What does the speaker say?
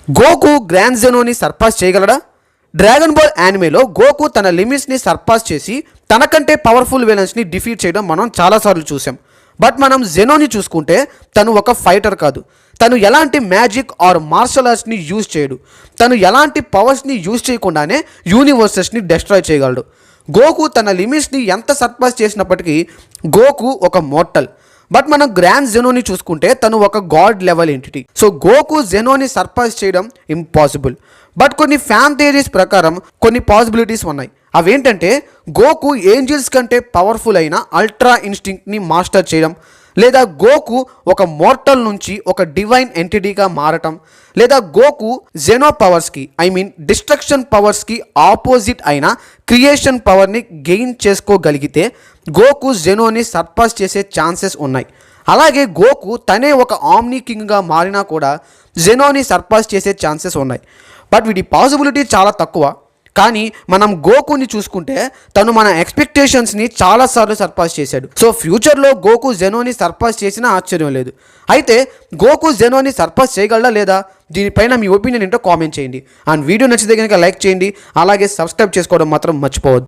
గోకు grand జెనోని surpass చేయగలడా? Dragon ball యానిమేలో గోకు తన లిమిట్స్ని surpass చేసి తనకంటే పవర్ఫుల్ విలన్స్ని డిఫీట్ చేయడం మనం చాలాసార్లు చూసాం. బట్ మనం జెనోని చూసుకుంటే తను ఒక ఫైటర్ కాదు. తను ఎలాంటి మ్యాజిక్ ఆర్ మార్షల్ ఆర్ట్స్ని యూజ్ చేయడు. తను ఎలాంటి పవర్స్ని యూజ్ చేయకుండానే యూనివర్సెస్ని డెస్ట్రాయ్ చేయగలడు. గోకు తన లిమిట్స్ని ఎంత సర్పాస్ చేసినప్పటికీ గోకు ఒక మోర్టల్. బట్ మనం గ్రాండ్ జెనోని చూసుకుంటే తను ఒక god level entity. So Goku జెనోని సర్పాస్ చేయడం ఇంపాసిబుల్. బట్ కొన్ని ఫ్యాన్ థియరీస్ ప్రకారం కొన్ని పాసిబిలిటీస్ ఉన్నాయి. అవేంటంటే గోకు ఏంజిల్స్ కంటే పవర్ఫుల్ అయిన అల్ట్రా ఇన్స్టింక్ట్ని మాస్టర్ చేయడం, లేదా గోకు ఒక మోర్టల్ నుంచి ఒక డివైన్ ఎంటిటీగా మారటం, లేదా గోకు జెనో పవర్స్కి డిస్ట్రక్షన్ పవర్స్కి ఆపోజిట్ అయిన క్రియేషన్ పవర్ని గెయిన్ చేసుకోగలిగితే గోకు జెనోని సర్పాస్ చేసే ఛాన్సెస్ ఉన్నాయి. అలాగే గోకు తనే ఒక ఆమ్ని కింగ్గా మారినా కూడా జెనోని సర్పాస్ చేసే ఛాన్సెస్ ఉన్నాయి. బట్ వీటి పాసిబిలిటీ చాలా తక్కువ. కానీ మనం గోకుని చూసుకుంటే తను మన ఎక్స్పెక్టేషన్స్ని చాలాసార్లు సర్పాస్ చేశాడు. సో ఫ్యూచర్లో గోకు జెనోని సర్పాస్ చేసినా ఆశ్చర్యం లేదు. అయితే గోకు జెనోని సర్పాస్ చేయగలడా లేదా? దీనిపైన మీ ఒపీనియన్ ఏంటో కామెంట్ చేయండి. అండ్ వీడియో నచ్చితే కనుక లైక్ చేయండి. అలాగే సబ్స్క్రైబ్ చేసుకోవడం మాత్రం మర్చిపోవద్దు.